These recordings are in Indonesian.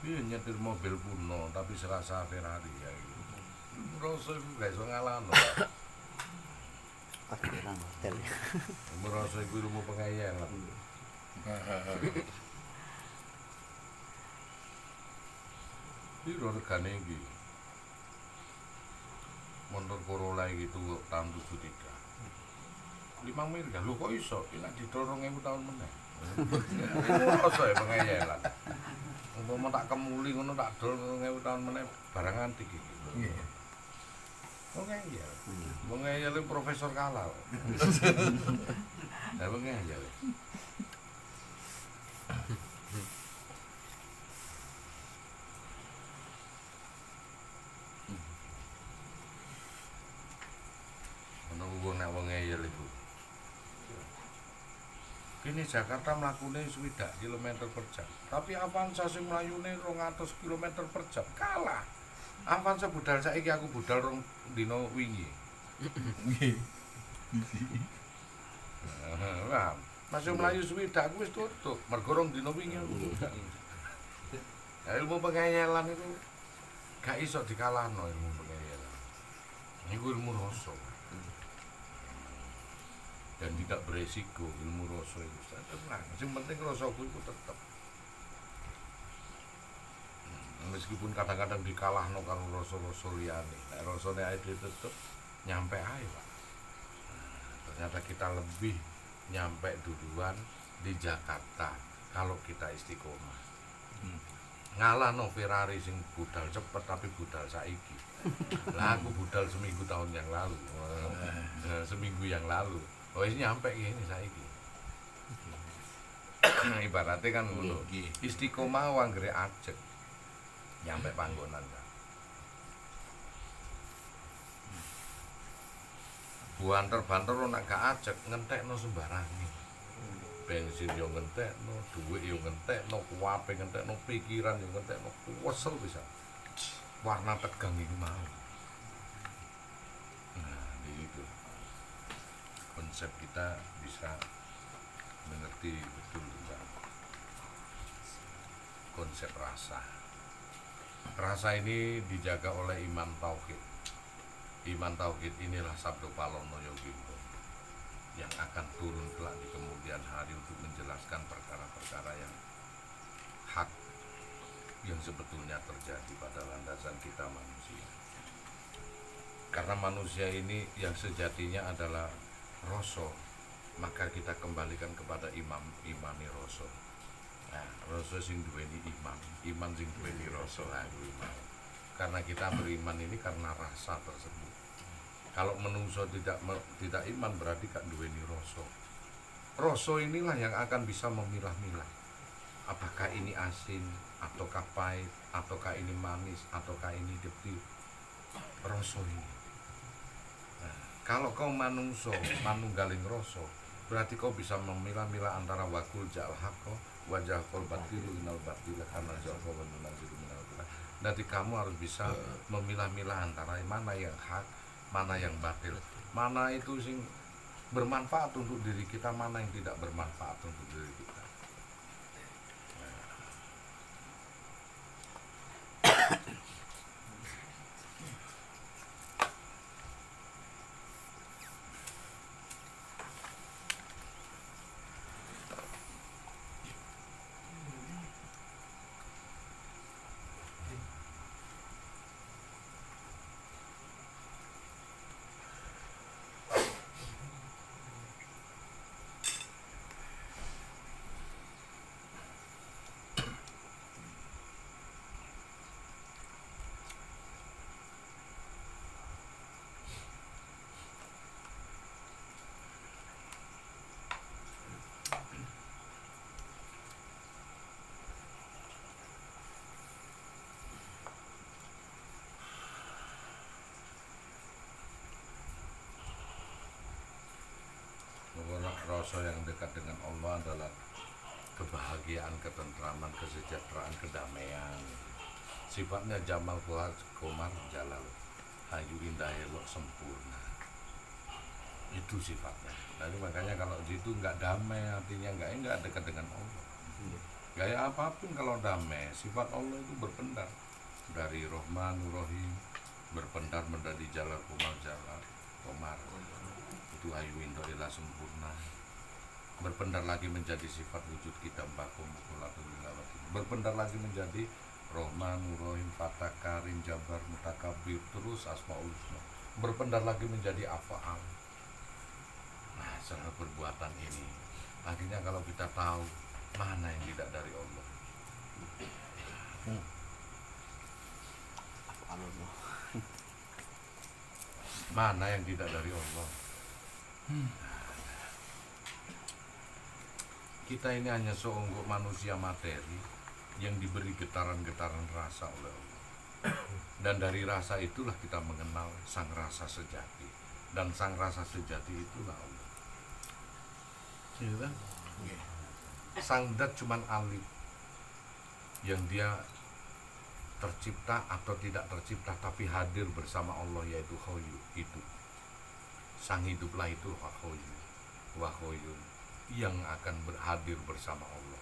Iya nyetir mobil kuno tapi serasa Ferrari ya gitu. Merasa itu gak iso ngalahno. Parkiran hotel. Merasa itu ilmu pengayalan. Piro regane iki? Motor Corolla iki tuh tahun 73. 5 miliar lho kok iso? Nek didol 2000 tahun meneh. Merasa ya pengayalan. Umpama tak kemuli ngono tak dol 2000 tahun meneh barang antik iki. Iya. Wong ngeyel. Wong ngeyel profesor kalal. Lah wong ngeyel. Ono wong nek wong ngeyel iku. Kini Jakarta mlakune 60 km per jam. Tapi Avanza sing mlayune 200 km per jam kalah. Avanza budal saiki aku budal rong dina wingi. Nggih. Nah, masih mlayu swidak aku wis tutup. Mergo rong dina wingi aku tutup. Ya, ilmu pengayalan itu gak iso dikalahno ilmu pengayalan. Iku ilmu rasa. Dan tidak beresiko ilmu rasa itu. Tenang, yang penting rasaku itu tetap. Meskipun kadang-kadang dikalahno karo rasa-rasa liyane, nek rasane ae tetep nyampe ae, Pak. Ternyata kita lebih nyampe duluan di Jakarta kalau kita istiqomah. Ngalahno Ferrari sing budal cepet tapi budal saiki. Lah aku budal seminggu tahun yang lalu. Seminggu yang lalu. Oh ini nyampe gini saiki. Ibaratnya kan ngono. Istiqomah wanggere ajeg. Nyampe panggonan kan. Buanter-banter nek gak ajeg ngentekno sembarangan. Bensin yo ngentekno, dhuwit yo ngentekno, kuwape ngentekno, pikiran yo ngentekno, wesel bisa. Warna tegang iki mau. Nah, itu konsep kita bisa mengerti betul tentang konsep rasa. Rasa ini dijaga oleh iman tauhid. Iman tauhid inilah sabdo palono yogimbo yang akan turun kelak di kemudian hari untuk menjelaskan perkara-perkara yang hak yang sebetulnya terjadi pada landasan kita manusia. Karena manusia ini yang sejatinya adalah rasa, maka kita kembalikan kepada imani rasa. Nah, rasa sing duweni iman sing duweni rasa iman. Karena kita beriman ini karena rasa tersebut. Kalau menungso tidak iman berarti gak duweni rasa. Rasa inilah yang akan bisa memilah-milah. Apakah ini asin, ataukah pahit, ataukah ini manis, ataukah ini detil. Rasa ini. Nah, kalau kau manungso, manunggaling rasa, berarti kau bisa memilah-milah antara wakul ja'al haqqa wajah kol batilu inal batila karena jauh menazilu minal qur'an. Nanti kamu harus bisa memilah-milah antara mana yang hak, mana yang batil, mana itu sing bermanfaat untuk diri kita, mana yang tidak bermanfaat untuk diri kita. Rasa yang dekat dengan Allah adalah kebahagiaan, ketentraman, kesejahteraan, kedamaian. Sifatnya jamal komar jalal, hayu indah elok sempurna. Itu sifatnya. Jadi makanya kalau di situ nggak damai, artinya nggak dekat dengan Allah. Gaya apapun kalau damai, sifat Allah itu berpendar dari Rahman Rahim, berpendar menjadi Jalal Komar, itu ayu indoilah sempurna, berpendar lagi menjadi sifat wujud kita Mbako Mukulatul Lilawati, berpendar lagi menjadi Rahman Rahim, Fatah Karim, Jabar, Mutakabir, terus Asmaul Husna, berpendar lagi menjadi Afa'al. Nah, secara perbuatan ini akhirnya kalau kita tahu mana yang tidak dari Allah, mana yang tidak dari Allah, kita ini hanya seonggok manusia materi yang diberi getaran-getaran rasa oleh Allah. Dan dari rasa itulah kita mengenal sang rasa sejati, dan sang rasa sejati itulah Allah. Iya. Sang dat cuman alif yang dia tercipta atau tidak tercipta tapi hadir bersama Allah, yaitu Khoyu, hidup. Sang hiduplah itu Khoyu, Wahoyun, yang akan berhadir bersama Allah,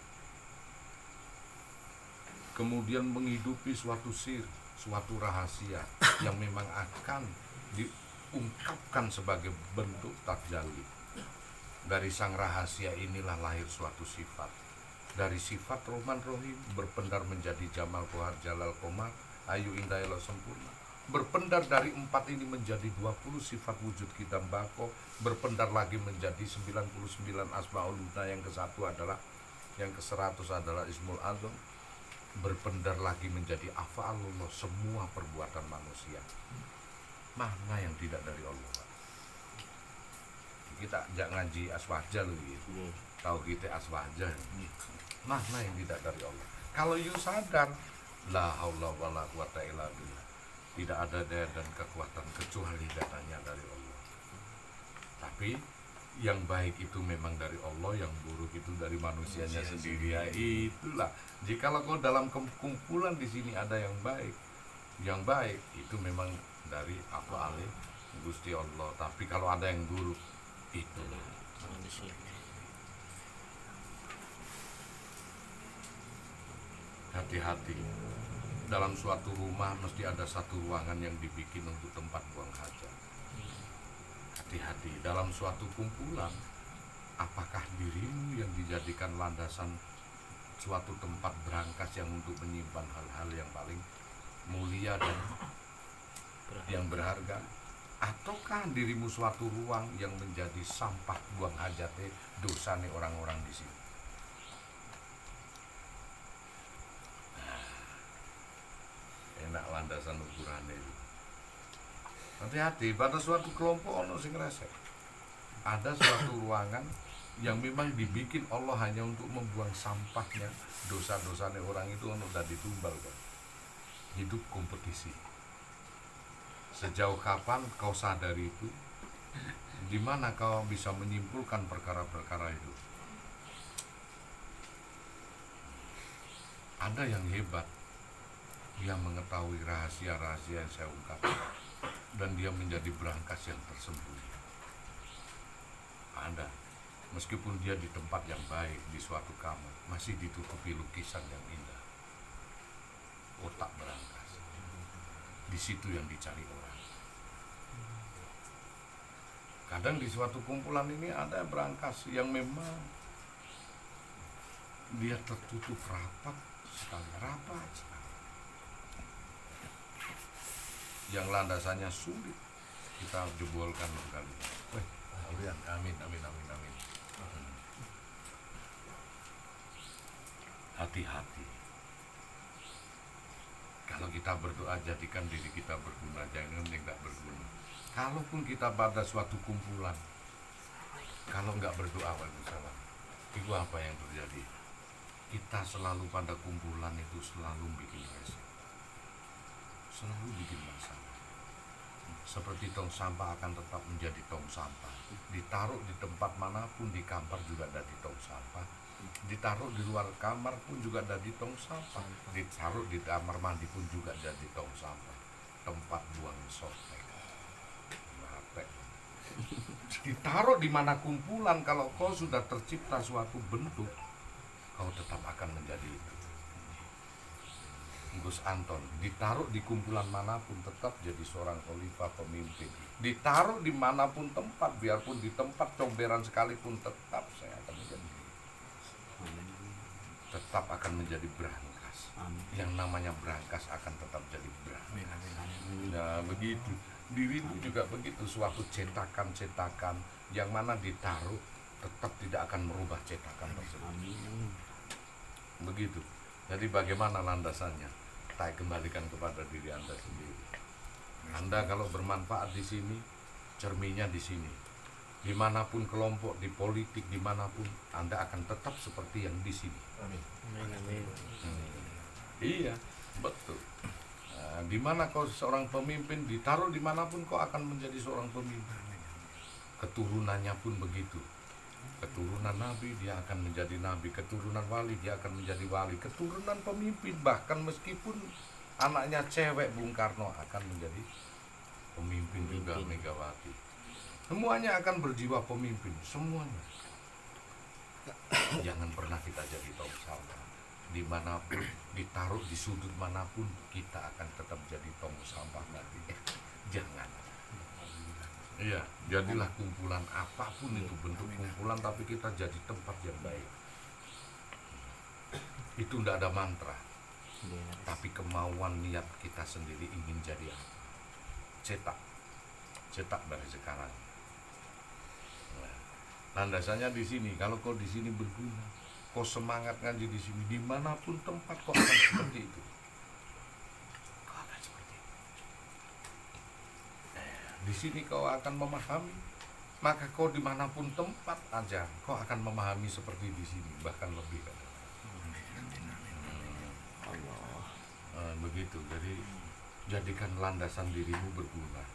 kemudian menghidupi suatu sir, suatu rahasia yang memang akan diungkapkan sebagai bentuk tajalli. Dari sang rahasia inilah lahir suatu sifat. Dari sifat Rahman Rahim berpendar menjadi Jamal Kohar Jalal Komar, ayu indah elok sempurna. Berpendar dari 4 ini menjadi 20 sifat wujud kita Mbako, berpendar lagi menjadi 99 Asmaul Husna, yang ke-1 adalah, yang ke-100 adalah Ismul Azam, berpendar lagi menjadi Afa'alullah, semua perbuatan manusia. Mana yang tidak dari Allah? Kita jangan ngaji aswaja loh gitu. Tahu kita aswaja. Mana yang tidak dari Allah? Kalau you sadar, la haula wala quwata illa billah, tidak ada daya dan kekuatan kecuali datangnya dari Allah. Tapi yang baik itu memang dari Allah, yang buruk itu dari manusianya sendiri. Ya, itulah. Jikalau kau dalam kumpulan di sini ada yang baik itu memang dari apa alih Gusti Allah. Tapi kalau ada yang buruk, itulah hati-hati. Dalam suatu rumah mesti ada satu ruangan yang dibikin untuk tempat buang hajat. Hati-hati dalam suatu kumpulan, apakah dirimu yang dijadikan landasan suatu tempat berangkas yang untuk menyimpan hal-hal yang paling mulia dan yang berharga, ataukah dirimu suatu ruang yang menjadi sampah buang hajatnya dosane orang-orang di sini? Enak landasan ukurannya itu. Hati-hati, pada suatu kelompok ono sing resek. Ada suatu ruangan yang memang dibikin Allah hanya untuk membuang sampahnya, dosa-dosanya orang itu ono udah ditumbal kan. Hidup kompetisi. Sejauh kapan kau sadari itu? Di mana kau bisa menyimpulkan perkara-perkara itu? Ada yang hebat, dia mengetahui rahasia-rahasia yang saya ungkapkan, dan dia menjadi berangkas yang tersembunyi. Ada, meskipun dia di tempat yang baik, di suatu kamar, masih ditutupi lukisan yang indah. Otak berangkas. Di situ yang dicari orang. Kadang di suatu kumpulan ini ada berangkas yang memang dia tertutup rapat sekali. Yang landasannya sulit kita jebolkan kali. Amin. Hati-hati. Kalau kita berdoa, jadikan diri kita berguna, jangan tidak berguna. Kalaupun kita pada suatu kumpulan, kalau nggak berdoa, waalaikumsalam, itu apa yang terjadi? Kita selalu pada kumpulan itu selalu bikin resek, selalu bikin masalah. Seperti tong sampah akan tetap menjadi tong sampah. Ditaruh di tempat manapun, di kamar juga ada di tong sampah. Ditaruh di luar kamar pun juga ada di tong sampah. Ditaruh di kamar mandi pun juga jadi tong sampah. Tempat buang sotek. Ditaruh di mana kumpulan, kalau kau sudah tercipta suatu bentuk, kau tetap akan menjadi itu. Gus Anton ditaruh di kumpulan manapun tetap jadi seorang khalifah pemimpin. Ditaruh dimanapun tempat, biarpun di tempat comberan sekalipun, tetap saya akan menjadi, tetap akan menjadi brankas. Yang namanya brankas akan tetap jadi brankas. Nah begitu, dirimu juga begitu, suatu cetakan-cetakan yang mana ditaruh tetap tidak akan merubah cetakan tersebut. Begitu. Jadi bagaimana landasannya? Saya kembalikan kepada diri Anda sendiri. Anda kalau bermanfaat di sini, cerminnya di sini. Dimanapun kelompok, di politik, dimanapun, Anda akan tetap seperti yang di sini. Amin. Iya, betul. Nah, dimana kau seorang pemimpin, ditaruh dimanapun kau akan menjadi seorang pemimpin. Keturunannya pun begitu. Keturunan nabi dia akan menjadi nabi, keturunan wali dia akan menjadi wali, keturunan pemimpin, bahkan meskipun anaknya cewek Bung Karno akan menjadi pemimpin juga, Megawati. Semuanya akan berjiwa pemimpin, semuanya. Jangan pernah kita jadi tong sampah. Dimanapun, ditaruh di sudut manapun, kita akan tetap jadi tong sampah nanti. Jangan. Iya, jadilah kumpulan apapun itu bentuk kumpulan, tapi kita jadi tempat yang baik. Itu tidak ada mantra, tapi kemauan niat kita sendiri ingin jadi apa. Cetak dari sekarang. Nah, landasannya di sini. Kalau kau di sini berguna, kau semangat ngaji di sini, dimanapun tempat kau akan seperti itu. Di sini kau akan memahami, maka kau dimanapun tempat aja kau akan memahami seperti di sini, bahkan lebih. Begitu. Jadi jadikan landasan dirimu berguna.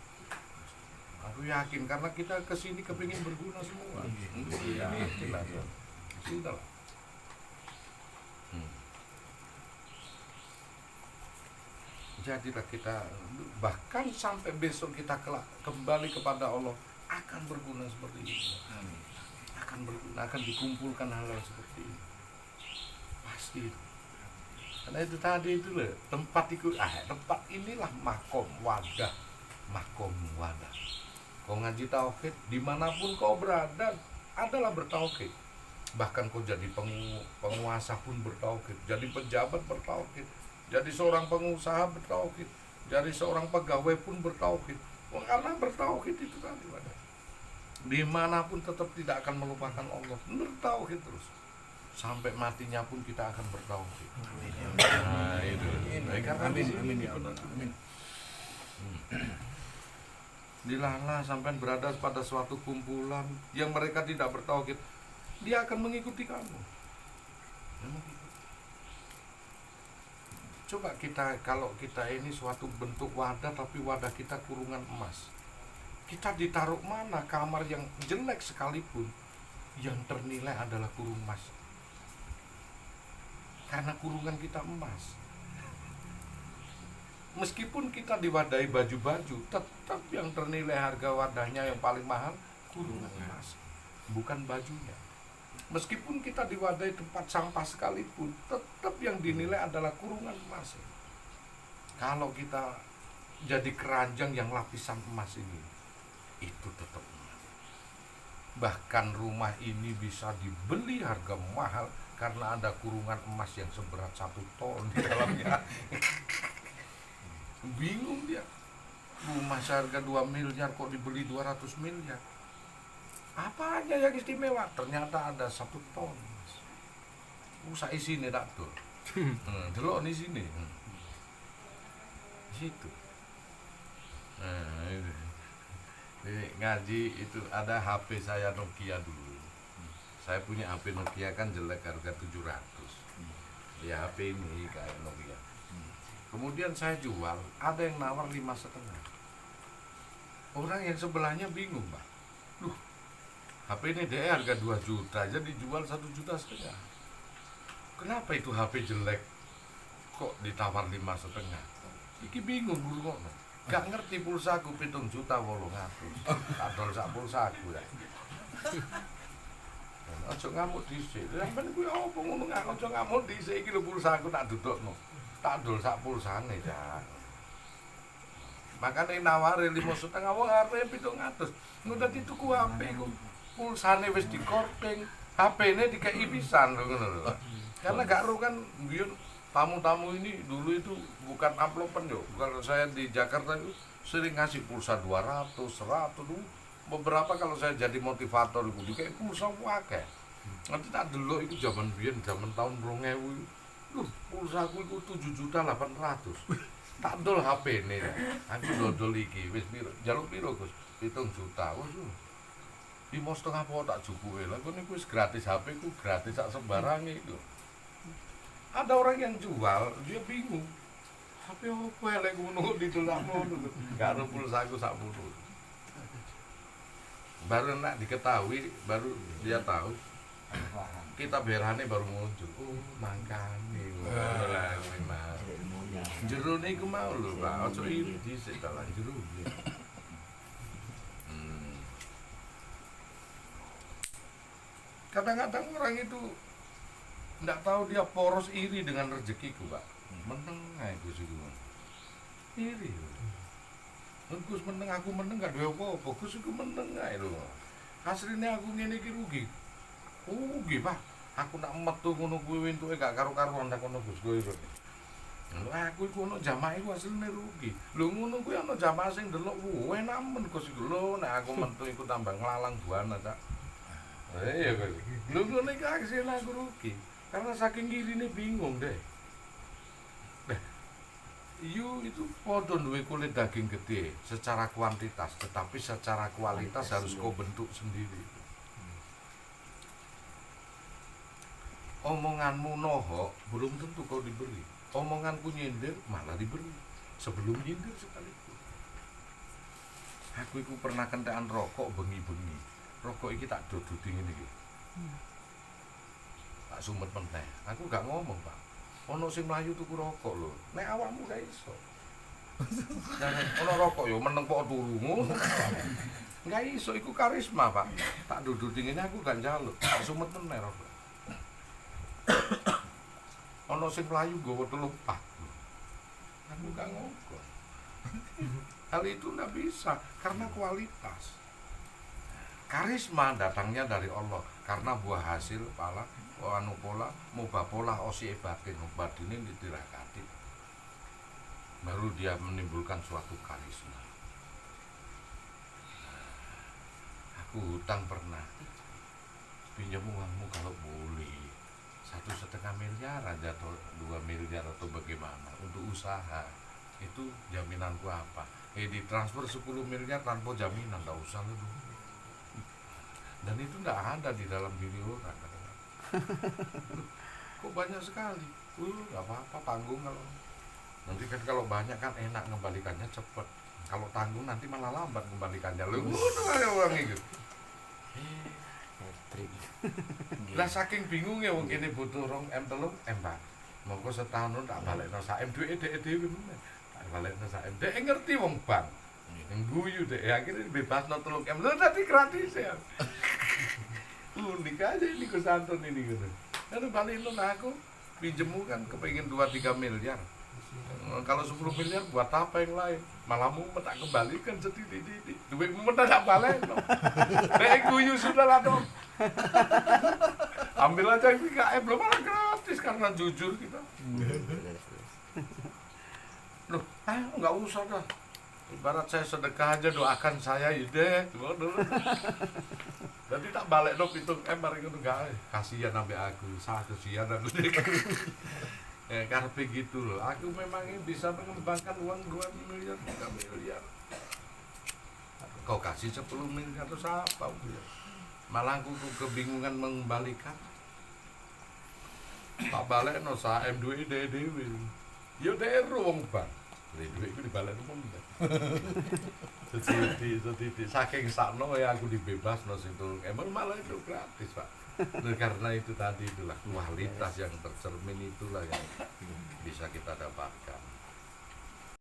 Aku yakin karena kita kesini kepingin berguna semua. Ini lah. Jadilah kita, bahkan sampai besok kita kembali kepada Allah, akan berguna seperti ini. Akan berguna, akan dikumpulkan hal-hal seperti ini. Pasti. Karena itu tadi itu loh, tempat inilah makom wadah. Kau ngaji tauhid, dimanapun kau berada, adalah bertauhid. Bahkan kau jadi penguasa pun bertauhid, jadi pejabat bertauhid, jadi seorang pengusaha bertauhid, jadi seorang pegawai pun bertauhid. Karena bertauhid itu tadi ada. Dimanapun tetap tidak akan melupakan Allah, bertauhid terus. Sampai matinya pun kita akan bertauhid. Nah itu. Amin. Dilahlah sampai berada pada suatu kumpulan yang mereka tidak bertauhid, dia akan mengikuti kamu. Coba kalau kita ini suatu bentuk wadah, tapi wadah kita kurungan emas, kita ditaruh mana? Kamar yang jelek sekalipun, yang ternilai adalah kurung emas, karena kurungan kita emas. Meskipun kita diwadahi baju-baju, tetap yang ternilai harga wadahnya yang paling mahal kurungan emas, bukan bajunya. Meskipun kita diwadahi tempat sampah sekalipun, tetap yang dinilai adalah kurungan emas. Kalau kita jadi keranjang yang lapisan emas ini, itu tetap emas. Bahkan rumah ini bisa dibeli harga mahal karena ada kurungan emas yang seberat 1 ton di dalamnya. Bingung dia, rumah seharga 2 miliar kok dibeli 200 miliar. Apa aja yang istimewa? Ternyata ada 1 ton. Usah isi nih tak tuh. Delok di sini. Situ. Nah, itu. Jadi, ngaji itu ada HP saya Nokia dulu. Saya punya HP Nokia kan jelek, harga 700. Ya HP ini kayak Nokia. Kemudian saya jual, ada yang nawar 5,5. Orang yang sebelahnya bingung, Pak. Duh, HP ini dia harga 2 juta aja dijual 1,5 juta. Kenapa itu HP jelek kok ditawar 5,5? Iki bingung dulu kok. Gak ngerti pulsaku 7,8 juta. Adol sak pulsaku ya. Aja ngamuk dhisik. Sampeyan kuwi apa ngono aja ngamuk dhisik iki lho pulsa aku tak dudukno. Tak dol sak pulsane, Cak. Makane nawari 5,5 wong arepe 700. Ngono dadi tuku HP iku pulsane wis dikorting, HP-ne dikei pisan lho ngono lho. Karena gak ero kan biyen tamu-tamu ini dulu itu bukan amplopen yo. Kalau saya di Jakarta itu sering ngasih pulsa 200, 100 dulu. Beberapa kalau saya jadi motivator iku dikei pulsa akeh. Nanti tak delok iku jaman biyen, jaman tahun 2000. Pulsaku iku 7.800.000. Tak dol HP-ne. Aku dodol iki wis piro? Jaluk piro, Gus? 7 juta. Wes. 5,5 apa tak jupuke. Lah kene wis gratis HP ku gratis sak sembarange iku. Ada orang yang jual, dia bingung. HP apa elek ngono ditolak ngono. Karo pulsaku sak puluh. Baru nak diketahui, baru dia tahu. Kita berane baru muncul. Oh, mangkane. Lah memang. Jero niku mau lho, Pak. Aja iri dhisik dalan jero. Kadang-kadang orang itu nggak tahu dia poros iri dengan rezekiku, Pak. Meneng ae Gus iku. Iri. Gus meneng, aku meneng gak duwe apa-apa. Gus iku meneng ae lho. Asline aku ngene iki rugi. Rugi, Pak. Aku nak metu ngono kuwi entuke gak karo-karuan tak ngono Gus kowe. Lho aku iku ono jamaah iku asline rugi. Lho ngono kuwi ono jamaah sing delok enak men Gus iku. Lho nek aku metu iku tambah nglalang buana, Cak. Iya Gus. Lho ngono iki asline aku rugi. Karena saking ngirine bingung deh. You itu podo duwe kulit daging gede secara kuantitas, tetapi secara kualitas harus kau bentuk sendiri. Omonganmu nohok belum tentu kau diberi. Omonganku nyindir malah diberi sebelum nyindir sekalipun. Aku itu pernah kentekan rokok bengi-bengi. Rokok iki tak duduti ngene iki. Tak sumet meneh. Aku gak ngomong, Pak. Ono sing mlayu tuku rokok lho. Nek awakmu gak iso. Ono rokok yo meneng kok turu ngono. Gak iso iku karisma, Pak. Tak duduti ngene aku gak njaluk. Tak sumet meneh rokok. Ono sing mlayu nggawa 3 pak. Aku gak ngomong. Hal itu nggak bisa karena kualitas. Karisma datangnya dari Allah karena buah hasil pala anu pola mubapola osi batin batine ditirakati. Baru dia menimbulkan suatu karisma. Aku hutang pernah pinjam uangmu kalau boleh 1,5 miliar aja atau 2 miliar atau bagaimana untuk usaha. Itu jaminanku apa? Ditransfer 10 miliar tanpa jaminan, enggak usah lu. Dan itu enggak ada di dalam diri orang. Kok banyak sekali? Enggak apa-apa, tanggung kalau. Nanti kan kalau banyak kan enak ngembalikannya cepat. Kalau tanggung nanti malah lambat ngembalikannya. Lu ngono orang itu. Lah saking bingungnya wong kene butuh 2M 3M, Pak. Monggo setahun tak balekno sak M duwe dhewe meneh. Tak balekno sak M. Dek ngerti wong bank. Ngguyu dek akhirnya bebasno 3M. Lho tadi gratis ya. Unik aja ini kesantun ini gitu. Lalu balekno aku pinjemmu kan kepengin 2-3 miliar. Kalau 10 miliar buat apa yang lain? Malah mumet tak kembalikan setitik-titik. Duit mumet tak balekno. Dek guyu sudah lah dong. Ambil aja PKM belum malah gratis karena jujur kita. Loh, nggak usah dah. Ibarat saya sedekah aja doakan saya ide, dulu. Jadi tak balik dong itu mari ngono gawe. Kasihan sampai aku, salah kasihan aku. Karena begitu loh. Aku memang bisa mengembangkan uang 2 miliar, 3 miliar. Kau kasih 10 miliar terus apa? Malah aku kebingungan mengembalikan. Tak balik no sa M2 dewe. Yo dero wong bang. Duit iku dibalik meneh. Setitik saking sakno ya aku dibebasno sing 3M malah itu gratis, Pak. Nah, karena itu tadi itulah kualitas yang tercermin itulah yang bisa kita dapatkan.